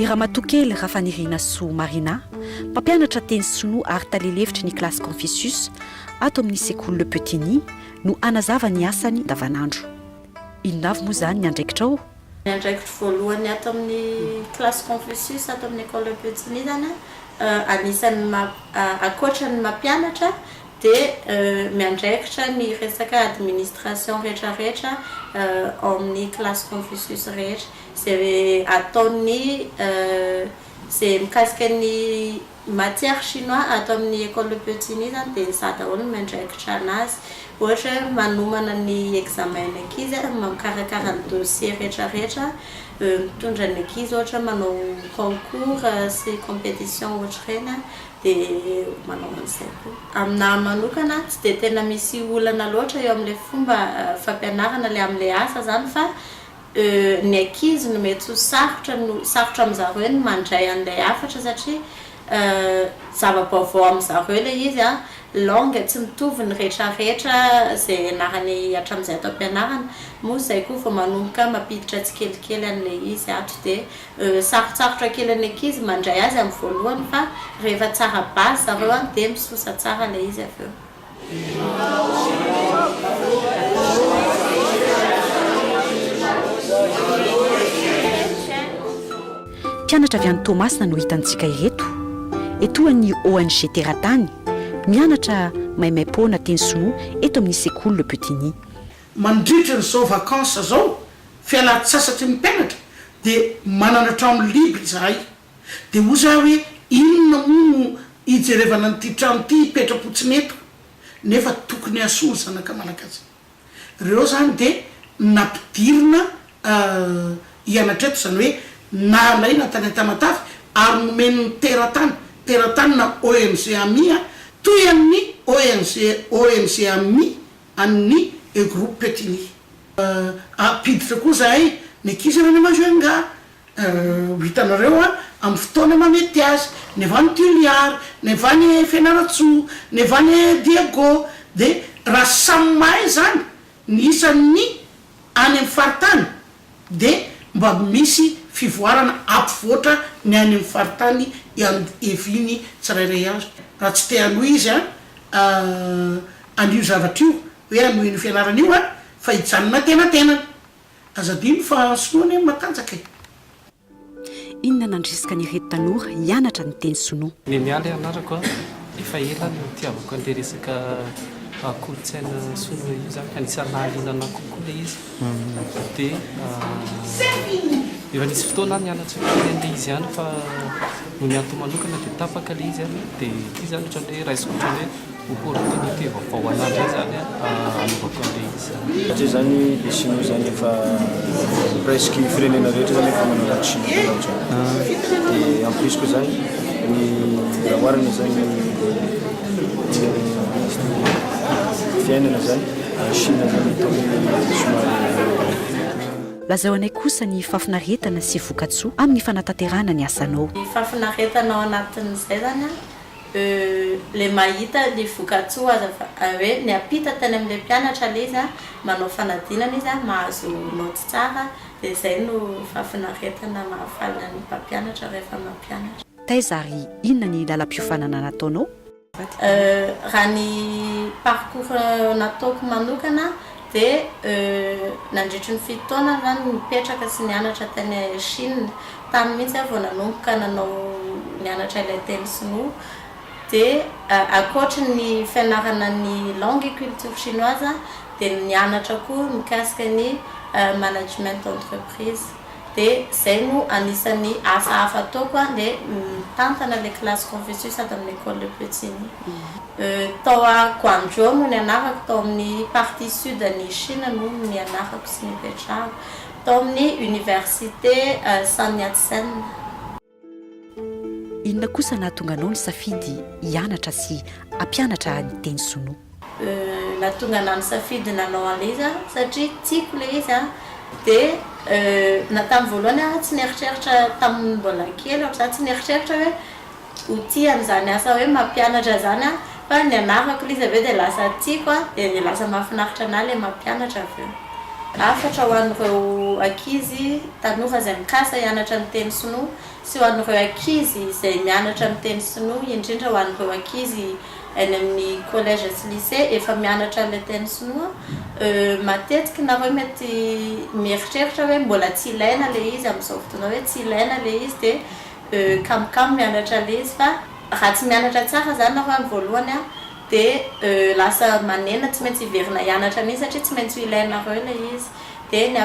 I Ramatokely Rafanirina Soa Marina, mpampianatra teny sinoa ary talelevitra ny klasy Confucius ato amin'ny sekoly Le Petit-Ny no anazava ny asany davanandro. Inona avy moa zany ny andraikitrao? Ny andraikitro voalohany ato amin'ny klasy Confucius ato amin'ny école Le Petit-Ny zany anisan'ny ankoatran'ny mampianatra dia miandraikitra ny resaka administration rehetrarehetra amin'ny klasy Confucius rehetra izay ataony izay mikasika ny matière chinois ato amin'ny école Le Petit-Ny zany dia za daholo miandraikitra anazy. Ohatra manomana ny examen ny ankizy mikarakara ny dossier rehetrarehetra mitondra ny ankizy ohatra manao concours sy compétition ohatra reny dia manao an'izay koa. Aminahy manokana tsy dia tena misy olana loatra eo amin'ilay fomba fampianarana ilay amin'ilay asa zany fa ny ankizy no mety ho sarotra amin'izareo ny mandray an'ilay hafatra satria zava-baovao amin'izareo ilay izy langue tsy mitovy ny rehetrarehetra izay anarany hatramin'izay atao ampianarana moa izay koa vao manomboka mampiditra tsikelikely an'ilay izy ato dia sarotsarotra kely ny ankizy mandray azy amin'ny voalohany fa rehefa tsara base zareo dia misosa tsara ilay izy avy eo. Mpianatra avy any Tomasina no hitantsika ireto etoan'ny ONG Teratany mianatra maimaimpona teny sinoa eto amin'ny sekoly Le Petit-Ny. Mandritra n'izao vakansa zao fialan-tsasatry ny mpianatra dia manana trano libre izahay dia ho za hoe inona moa hijerevana n'ity trano ity hipetrapotsiny eto nefa tokony asoa zanaka malagasy ireo zany dia nampidirina hianatra eto zany hoe nalaina tany an-tamatavy ary nomeny teratany na ONG Ami toy amin'ny ONG Ami amin'ny groupe Petit-Ny. Apiditra koa zahay ny ankizy reny Majunga hitanareo amin'ny fotoana mamety azy ny avany Tuliary ny avany Fianaratsoa ny avany Diego dia raha samy mahay zany ny isan'ny any amin'ny faritany dia mba misy fivoarana ampivoatra ny any amin'ny faritany eviny tsirairay azy raha tsy te hanohy izy anio zavatra io hoe anohy ny fianarana io fa hijanona tenatenany azadino fa sinoany matanjaka. Inona nandrisika ny ireto tanora hianatra ny teny sinoa? Ny miala ianarako efa ela no tiavako an'ilay resaka kolotsaina sinoa io zany anisan'ny nahalinana kokoa ilay izy dia efa nisy fotoana nianatra an'ilay izy ihany fa no ny antony manokana dia tapaka ilay izy dia ity zany ohatran'ny hoe raisiko ohatran'ny hoe opportunité vaovao an'andro zany anaovako an'ilay izy satria zany le sinoa zany efa presque firenena rehetra zany efa manao raha sinoa dia en plus koa zany ny raha oharina zany fiainana zany Chine zany ataony somary. Lazao anay kosa ny fafinaretana sy vokatsoa amin'ny fanatanterahana ny asanao. Ny fafinaretana ao anatin'izay zany le mahita ny vokatsoa hoe ny apita tany amin'ilay mpianatra ilay izy manao fanadinana izy mahazo noty tsara dia izay no fafinaretana mahafalina ny mpampianatra rehefa mampianatra. Taizary inona ny lalam-piofanana nataonao? Raha ny parcours nataoko manokana dia nandritry ny fito taona zany nipetraka sy nianatra tany Chine tany mihitsy vao nanomboka nanao nianatra ilay teny sinoa dia ankoatra ny fianarana ny langue et culture chinoise dia nianatra koa mikasika ny management d'entreprise dia izay no anisan'ny asa hafa ataoko dia mitantana ilay classe Confucius ato amin'ny école Le Petit-Ny. Tao a Guangzhou no nianarako tao amin'ny partie sud ny Chine no nianarako sy nipetrahako tao amin'ny université Sun Yat-sen. Inona kosa nahatonga anao ny safidy hianatra sy ampianatra ny teny sinoa? Nahatonga anahy ny safidy nanao an'ilay izy satria tiako ilay izy dia na tamin'ny voalohany tsy nieritreritra tamin'ny mbola kely za tsy nieritreritra hoe ho tia an'izany asa hoe mampianatra zany fa nianarako ilay izy avy eo dia lasa tiako dia lasa mahafinaritra anahy ilay mampianatra avy eo. afatra ho an'ireo ankizy tanora zay mikasa hianatra ny teny sinoa sy ho an'ireo ankizy zay mianatra ny teny sinoa indrindra ho an'ireo ankizy any amin'ny collège sy lycée efa mianatra le teny sinoa matetiky nareo mety mieritreritra hoe mbola tsy ilaina le izy amin'izao fotoana hoe tsy ilaina le izy dia kamokamo mianatra le izy fa raha tsy mianatra tsara zany nareo any voalohany dia lasa manena tsy maintsy hiverina hianatra mihitsy satria tsy maintsy ilainareo le izy dia ny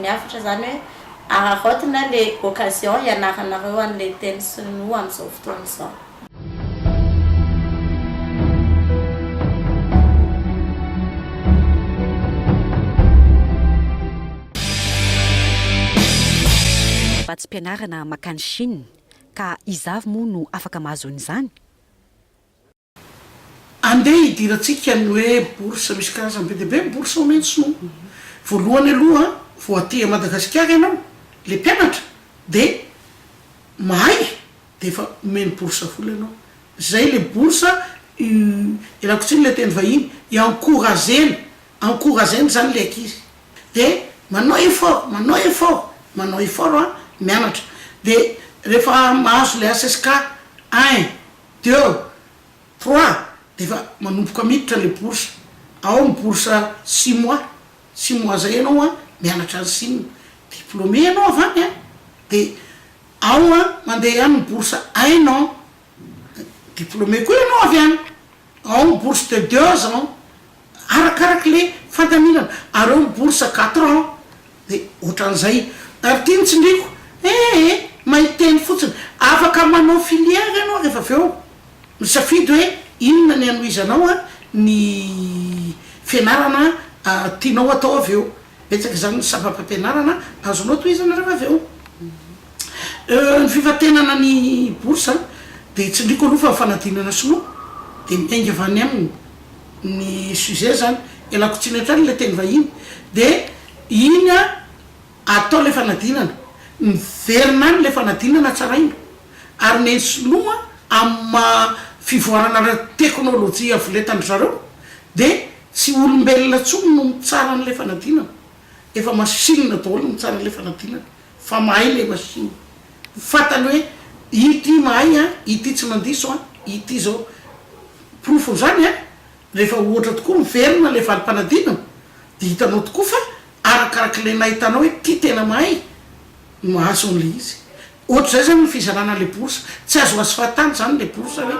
afatra zany hoe ararotina le occasion hianaranareo an'le teny sinoa amin'izao fotoana izao. Mba tsy mpianarana makany Chine ka izavy moa no afaka mahazo an'izany. Andeha hidirantsika ny hoe bourse misy karazany be dia be ny bourse omeny sinoa. Voalohany aloha vao aty Madagasikara ianao le mpianatra dia mahay dia efa omeny bourse vola ianao. Zay le bourse ilako tsiny le teny vahiny encouragena zany le ankizy dia manao effort mianatra dia rehefa mahazo le ACSK 1 2 3 dia efa manomboka miditra le bourse. Ao ny bourse 6 mois zay ianao mianatra ny Chine diplômé ianao avy any dia ao mandeha any ny bourse 1 an diplômé koa ianao avy any. Ao ny bourse de 2 ans arakaraky le fandaminana ary ao ny bourse 4 ans dia ohatran'izay ary tia nitsindriko mahiteny fotsiny afaka manao filière ianao rehefa avy eo misafidy hoe inona ny anoizanao ny fianarana tianao atao avy eo betsaka zany ny sapapampianarana azonao toizana rehefa avy eo. Ny fifatenana ny bourse dia tsindriko aloha fa fanadinana sinoa dia miainga avy any aminy ny sujet zany ilako tsinatrany le teny vahiny dia iny atao le fanadinana miverina any le fanadinana tsaraina ary ny sinoa amin'ny fivoarana la teknôlôjia avoletandry zareo dia tsy olombelona tsony no mitsara n'le fanadinana efa machine daholo no mitsara n'le fanadinana fa mahay le machine fatany hoe ity mahay ity tsy mandiso ity zao profo zany rehefa ohatra tokoa miverina le valim-panadinana dia hitanao tokoa fa arakaraky le nahitanao hoe ty tena mahay mahazo an'le izy. Ohatra zay zany ny fizarana le bourse tsy azo azo fahatany zany le bourse hoe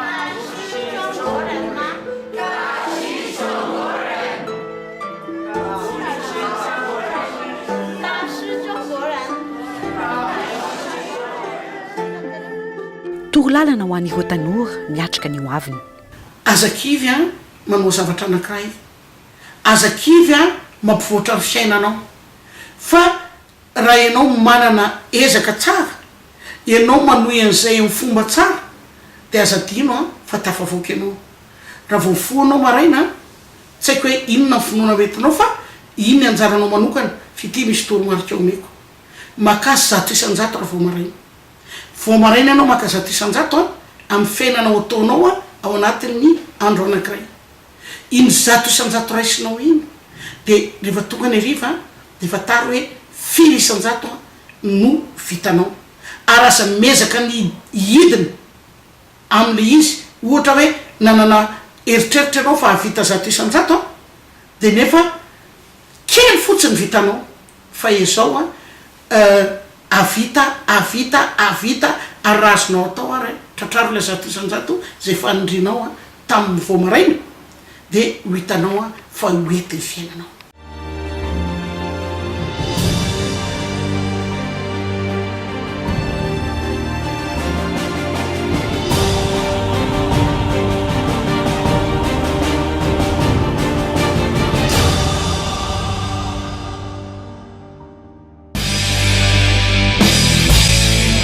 torolalana ho an'ireo tanora miatrika ny hoaviny. Azakivy manao zavatra anankiray azakivy mampivoatra ny fiainanao fa raha ianao manana ezaka tsara ianao manohy an'izay amin'ny fomba tsara dia azadino fa tafavoaka ianao. Raha voafoanao maraina tsy haiko hoe inona ny finoana metinao fa iny anjaranao manokana fity misy toromarika ao meko makasy 100 isan-jato raha vao maraina ianao maka 100 isan-jato amin'ny fiainanao ataonao ao anatin'ny andro anankiray iny 100 isan-jato raisinao iny dia rehefa tonga ny ariva dia fatary hoe 5 isan-jato no vitanao ary aza mezaka ny hidina amin'le izy ohatra hoe nanana eritreritra ianao fa havita 100 isan-jato dia nefa kely fotsiny vitanao fa izao avita ary razonao atao ary tratraro le 100 isan-jato zay fanindrinao tamin'ny vao maraina dia ho hitanao fa hoety ny fiainanao.